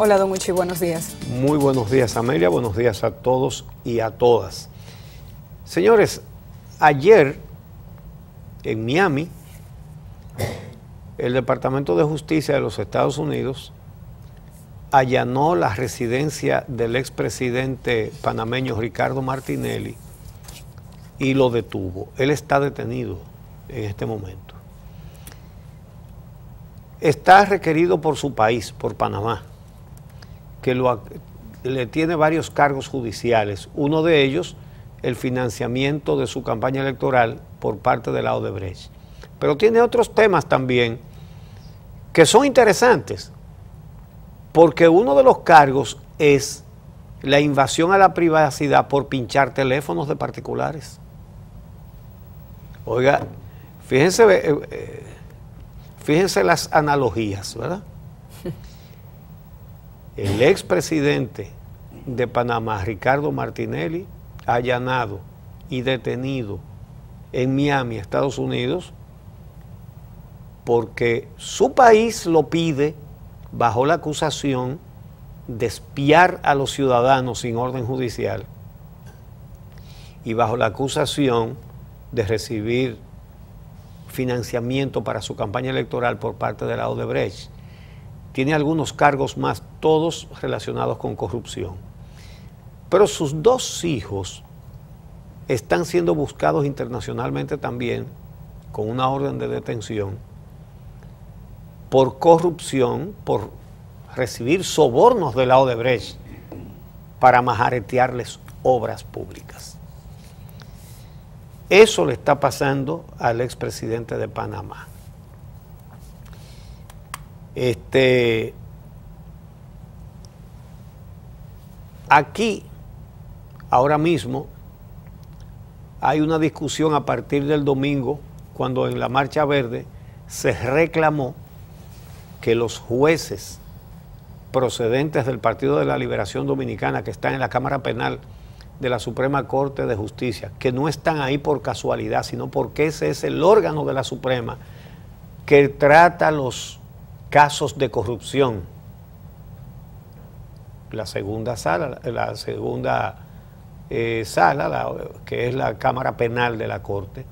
Hola, don Uchi, buenos días. Muy buenos días, Amelia, buenos días a todos y a todas. Señores, ayer en Miami, el Departamento de Justicia de los Estados Unidos allanó la residencia del expresidente panameño Ricardo Martinelli y lo detuvo. Él está detenido en este momento. Está requerido por su país, por Panamá, que le tiene varios cargos judiciales. Uno de ellos, el financiamiento de su campaña electoral por parte de la Odebrecht. Pero tiene otros temas también que son interesantes, porque uno de los cargos es la invasión a la privacidad por pinchar teléfonos de particulares. Oiga, fíjense las analogías, ¿verdad? El expresidente de Panamá, Ricardo Martinelli, allanado y detenido en Miami, Estados Unidos, porque su país lo pide bajo la acusación de espiar a los ciudadanos sin orden judicial y bajo la acusación de recibir financiamiento para su campaña electoral por parte de la Odebrecht. Tiene algunos cargos más, todos relacionados con corrupción. Pero sus dos hijos están siendo buscados internacionalmente también con una orden de detención por corrupción, por recibir sobornos de la Odebrecht para majaretearles obras públicas. Eso le está pasando al expresidente de Panamá. Aquí, ahora mismo, hay una discusión a partir del domingo, cuando en la Marcha Verde se reclamó que los jueces procedentes del Partido de la Liberación Dominicana, que están en la Cámara Penal de la Suprema Corte de Justicia, que no están ahí por casualidad, sino porque ese es el órgano de la Suprema que trata los casos de corrupción. La segunda sala, que es la Cámara Penal de la Corte,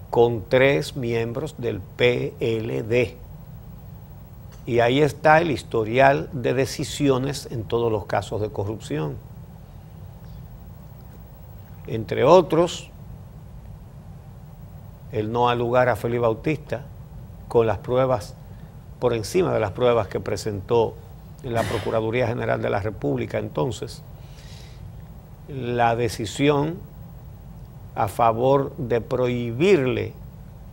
con 3 miembros del PLD. Y ahí está el historial de decisiones en todos los casos de corrupción. Entre otros, el no al lugar a Félix Bautista, con las pruebas, por encima de las pruebas que presentó la Procuraduría General de la República entonces, la decisión a favor de prohibirle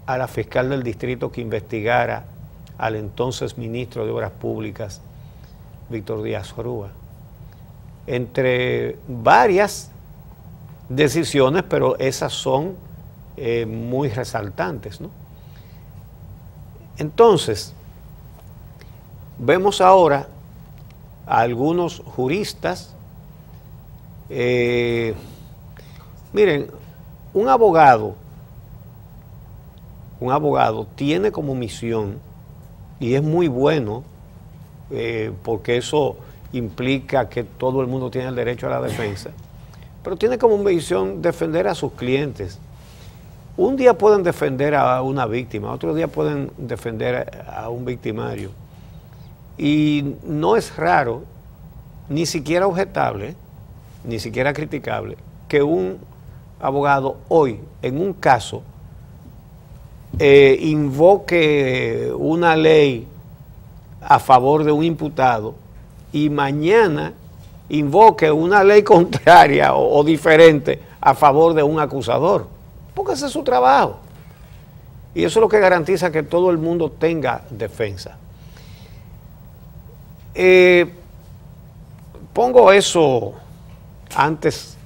a la fiscal del distrito que investigara al entonces ministro de Obras Públicas, Víctor Díaz Orúa. Entre varias decisiones, pero esas son muy resaltantes, ¿no? Entonces, vemos ahora a algunos juristas. Miren, un abogado tiene como misión, y es muy bueno, porque eso implica que todo el mundo tiene el derecho a la defensa, pero tiene como misión defender a sus clientes. Un día pueden defender a una víctima, otro día pueden defender a un victimario. Y no es raro, ni siquiera objetable, ni siquiera criticable, que un abogado hoy, en un caso, invoque una ley a favor de un imputado y mañana invoque una ley contraria o diferente a favor de un acusador, porque ese es su trabajo. Y eso es lo que garantiza que todo el mundo tenga defensa. Pongo eso antes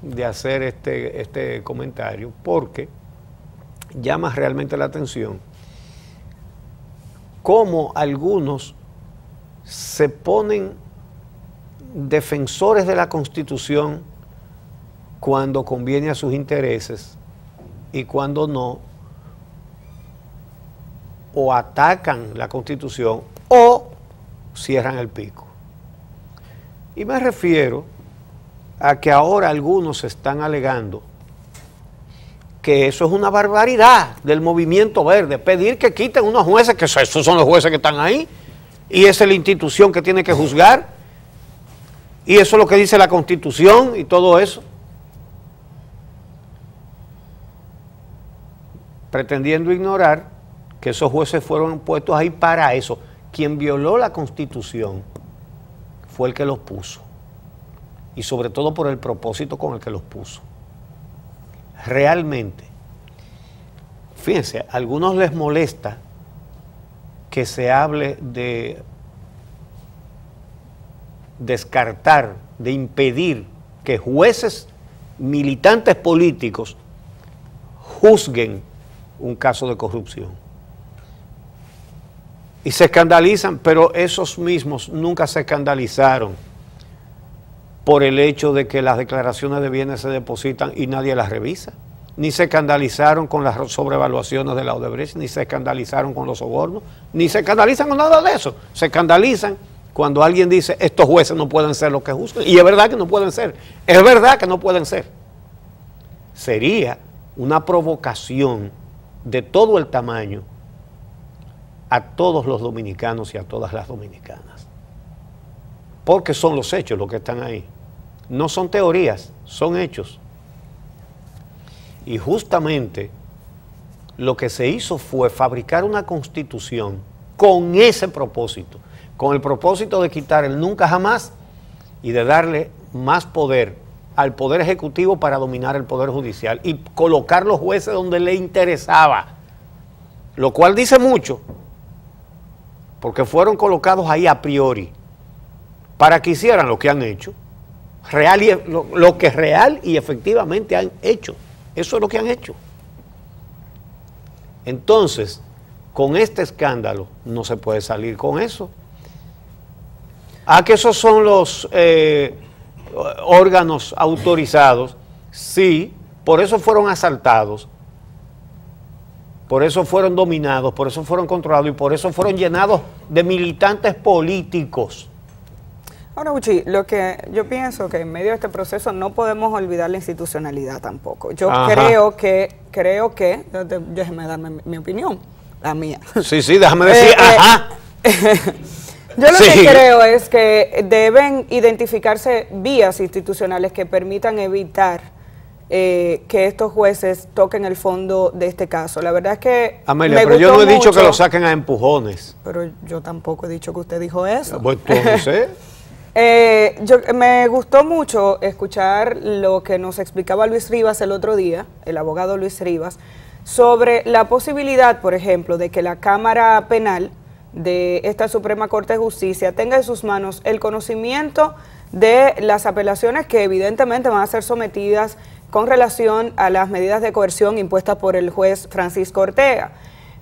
de hacer este comentario porque llama realmente la atención cómo algunos se ponen defensores de la Constitución cuando conviene a sus intereses y cuando no, o atacan la Constitución o cierran el pico. Y me refiero a que ahora algunos están alegando que eso es una barbaridad del movimiento verde, pedir que quiten unos jueces, que esos son los jueces que están ahí, y esa es la institución que tiene que juzgar, y eso es lo que dice la Constitución y todo eso, pretendiendo ignorar que esos jueces fueron puestos ahí para eso. Quien violó la Constitución fue el que los puso, y sobre todo por el propósito con el que los puso. Realmente, fíjense, a algunos les molesta que se hable de descartar, de impedir que jueces militantes políticos juzguen un caso de corrupción. Y se escandalizan, pero esos mismos nunca se escandalizaron por el hecho de que las declaraciones de bienes se depositan y nadie las revisa. Ni se escandalizaron con las sobrevaluaciones de la Odebrecht, ni se escandalizaron con los sobornos, ni se escandalizan con nada de eso. Se escandalizan cuando alguien dice, estos jueces no pueden ser los que juzgan. Y es verdad que no pueden ser. Es verdad que no pueden ser. Sería una provocación de todo el tamaño a todos los dominicanos y a todas las dominicanas. Porque son los hechos los que están ahí. No son teorías, son hechos. Y justamente lo que se hizo fue fabricar una constitución con ese propósito, con el propósito de quitar el nunca jamás y de darle más poder al Poder Ejecutivo para dominar el Poder Judicial y colocar los jueces donde le interesaba, lo cual dice mucho, porque fueron colocados ahí a priori, para que hicieran lo que han hecho, lo que real y efectivamente han hecho. Eso es lo que han hecho. Entonces, con este escándalo no se puede salir con eso. Que esos son los órganos autorizados, sí, por eso fueron asaltados, por eso fueron dominados, por eso fueron controlados y por eso fueron llenados de militantes políticos. Ahora, Uchi, lo que yo pienso que en medio de este proceso no podemos olvidar la institucionalidad tampoco. Yo creo que, déjeme darme mi opinión, la mía. Sí, déjame decir, Yo lo que creo es que deben identificarse vías institucionales que permitan evitar que estos jueces toquen el fondo de este caso. La verdad es que Amelia, pero yo no he dicho que lo saquen a empujones. Pero yo tampoco he dicho que usted dijo eso. Pues tú no sé. Me gustó mucho escuchar lo que nos explicaba Luis Rivas el otro día, el abogado Luis Rivas, sobre la posibilidad, por ejemplo, de que la Cámara Penal de esta Suprema Corte de Justicia tenga en sus manos el conocimiento de las apelaciones que evidentemente van a ser sometidas con relación a las medidas de coerción impuestas por el juez Francisco Ortega.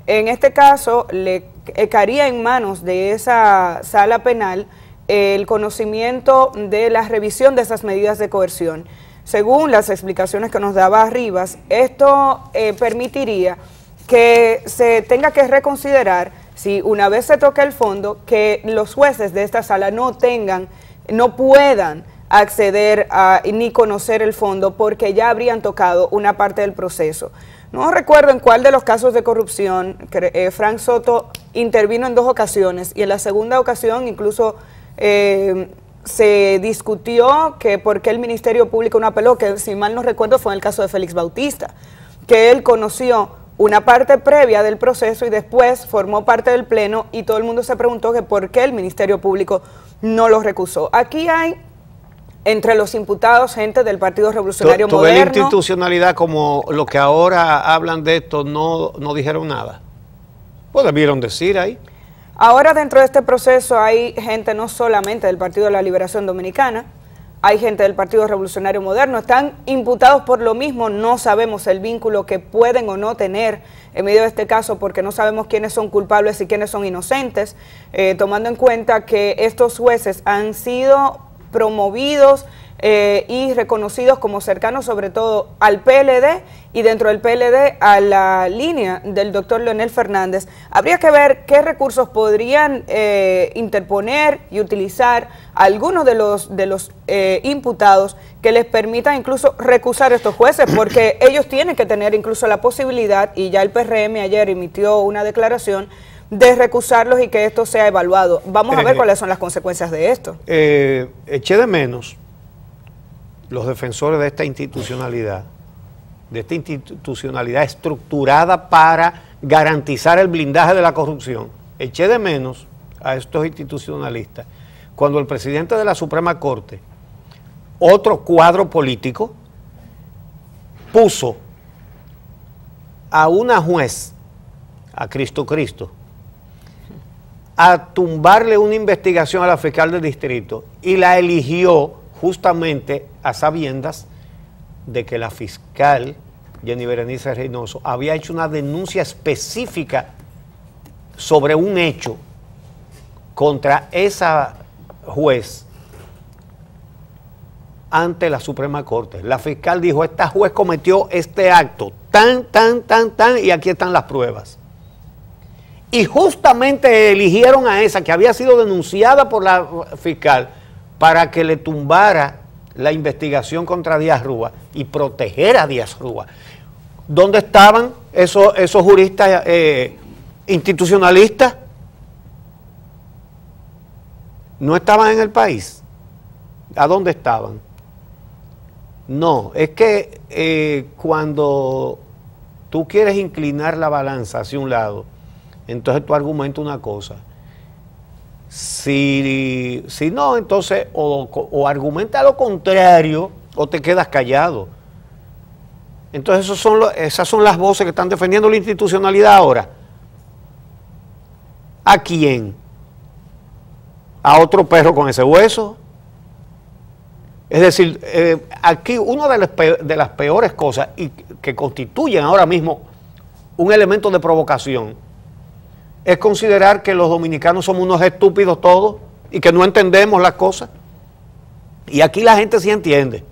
En este caso, le caería en manos de esa sala penal el conocimiento de la revisión de esas medidas de coerción. Según las explicaciones que nos daba Rivas, esto permitiría que se tenga que reconsiderar si una vez se toque el fondo, que los jueces de esta sala no puedan acceder a ni conocer el fondo porque ya habrían tocado una parte del proceso. No recuerdo en cuál de los casos de corrupción Frank Soto intervino en 2 ocasiones y en la segunda ocasión incluso se discutió que por qué el Ministerio Público no apeló, que si mal no recuerdo fue en el caso de Félix Bautista, que él conoció una parte previa del proceso y después formó parte del pleno y todo el mundo se preguntó que por qué el Ministerio Público no lo recusó. Aquí hay entre los imputados gente del Partido Revolucionario Moderno. ¿Tú ves la institucionalidad como lo que ahora hablan de esto no dijeron nada? Pues debieron decir ahí. Ahora dentro de este proceso hay gente no solamente del Partido de la Liberación Dominicana, hay gente del Partido Revolucionario Moderno, están imputados por lo mismo, no sabemos el vínculo que pueden o no tener en medio de este caso porque no sabemos quiénes son culpables y quiénes son inocentes, tomando en cuenta que estos jueces han sido promovidos y reconocidos como cercanos sobre todo al PLD y dentro del PLD a la línea del doctor Leonel Fernández. Habría que ver qué recursos podrían interponer y utilizar algunos de los imputados que les permitan incluso recusar a estos jueces, porque ellos tienen que tener incluso la posibilidad, y ya el PRM ayer emitió una declaración, de recusarlos y que esto sea evaluado. Vamos a ver cuáles son las consecuencias de esto. Eché de menos los defensores de esta institucionalidad estructurada para garantizar el blindaje de la corrupción. Eché de menos a estos institucionalistas cuando el presidente de la Suprema Corte, otro cuadro político, puso a una juez, a Cristo, a tumbarle una investigación a la fiscal del distrito y la eligió justamente a sabiendas de que la fiscal Jenny Berenice Reynoso había hecho una denuncia específica sobre un hecho contra esa juez ante la Suprema Corte. La fiscal dijo, esta juez cometió este acto, y aquí están las pruebas. Y justamente eligieron a esa que había sido denunciada por la fiscal para que le tumbara la investigación contra Díaz Rúa y proteger a Díaz Rúa. ¿Dónde estaban esos juristas institucionalistas? ¿No estaban en el país? ¿A dónde estaban? No, es que cuando tú quieres inclinar la balanza hacia un lado, entonces tú argumentas una cosa. Si no, entonces o argumenta lo contrario o te quedas callado. Entonces esas son las voces que están defendiendo la institucionalidad ahora. ¿A quién? ¿A otro perro con ese hueso? Es decir, aquí una de las peores cosas y que constituyen ahora mismo un elemento de provocación es considerar que los dominicanos somos unos estúpidos todos y que no entendemos las cosas. Y aquí la gente sí entiende.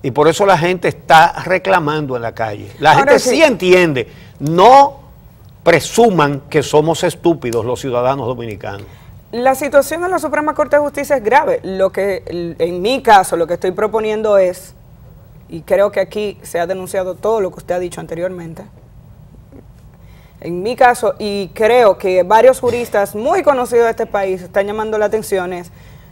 Y por eso la gente está reclamando en la calle. La gente sí entiende. No presuman que somos estúpidos los ciudadanos dominicanos. La situación en la Suprema Corte de Justicia es grave. Lo que, en mi caso, lo que estoy proponiendo es, y creo que aquí se ha denunciado todo lo que usted ha dicho anteriormente, en mi caso, y creo que varios juristas muy conocidos de este país están llamando la atención, es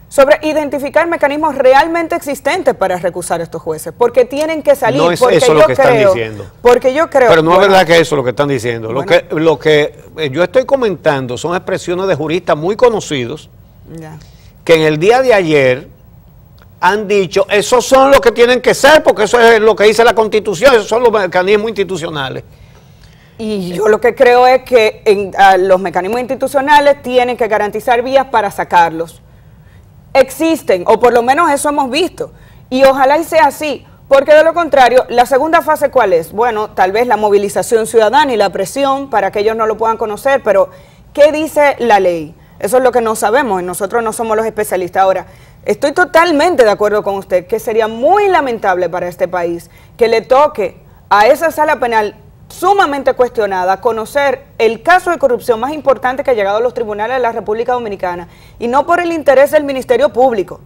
sobre identificar mecanismos realmente existentes para recusar a estos jueces, porque tienen que salir. No es porque eso lo que están diciendo. Porque yo creo. Pero no es verdad que eso es lo que están diciendo. Bueno, lo que yo estoy comentando son expresiones de juristas muy conocidos que en el día de ayer han dicho, esos son los que tienen que ser, porque eso es lo que dice la Constitución, esos son los mecanismos institucionales. Y yo lo que creo es que los mecanismos institucionales tienen que garantizar vías para sacarlos. Existen, o por lo menos eso hemos visto, y ojalá y sea así, porque de lo contrario, la segunda fase ¿cuál es? Bueno, tal vez la movilización ciudadana y la presión para que ellos no lo puedan conocer, pero ¿qué dice la ley? Eso es lo que no sabemos y nosotros no somos los especialistas. Ahora, estoy totalmente de acuerdo con usted que sería muy lamentable para este país que le toque a esa sala penal sumamente cuestionada conocer el caso de corrupción más importante que ha llegado a los tribunales de la República Dominicana, y no por el interés del Ministerio Público,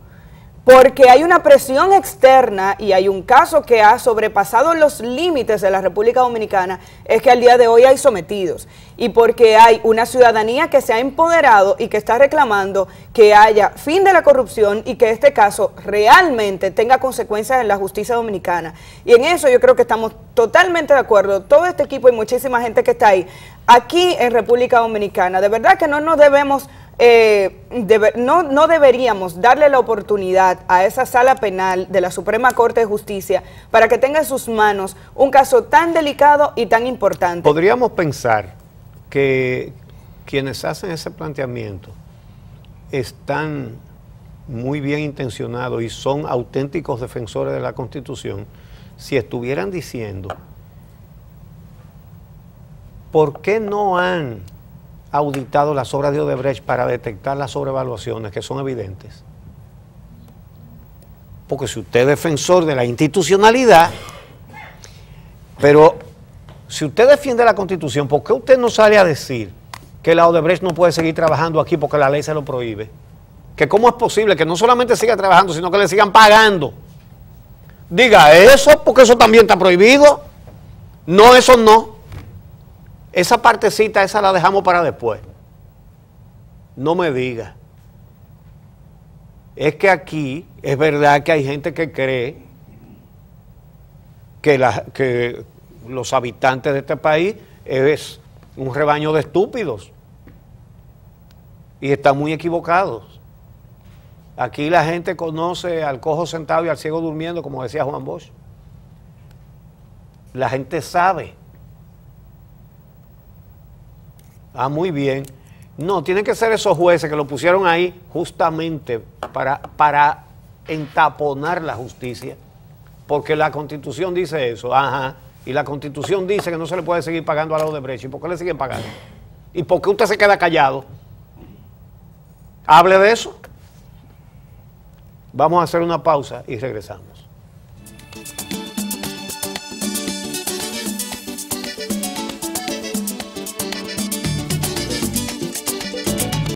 porque hay una presión externa y hay un caso que ha sobrepasado los límites de la República Dominicana, es que al día de hoy hay sometidos, y porque hay una ciudadanía que se ha empoderado y que está reclamando que haya fin de la corrupción y que este caso realmente tenga consecuencias en la justicia dominicana. Y en eso yo creo que estamos totalmente de acuerdo, todo este equipo y muchísima gente que está ahí, aquí en República Dominicana. De verdad que no nos debemos... no deberíamos darle la oportunidad a esa sala penal de la Suprema Corte de Justicia para que tenga en sus manos un caso tan delicado y tan importante. Podríamos pensar que quienes hacen ese planteamiento están muy bien intencionados y son auténticos defensores de la Constitución si estuvieran diciendo ¿por qué no han auditado las obras de Odebrecht para detectar las sobrevaluaciones que son evidentes? porque si usted es defensor de la institucionalidad, pero si usted defiende la Constitución, ¿por qué usted no sale a decir que la Odebrecht no puede seguir trabajando aquí porque la ley se lo prohíbe? Que cómo es posible que no solamente siga trabajando, sino que le sigan pagando. Diga eso, porque eso también está prohibido. No, eso no. Esa partecita, esa la dejamos para después. No me diga. Es que aquí es verdad que hay gente que cree que los habitantes de este país es un rebaño de estúpidos. Y están muy equivocados. Aquí la gente conoce al cojo sentado y al ciego durmiendo, como decía Juan Bosch. La gente sabe. Ah, muy bien. No, tienen que ser esos jueces que lo pusieron ahí justamente para entaponar la justicia, porque la Constitución dice eso, ajá, y la Constitución dice que no se le puede seguir pagando a la Odebrecht. ¿Y por qué le siguen pagando? ¿Y por qué usted se queda callado? Hable de eso. Vamos a hacer una pausa y regresamos.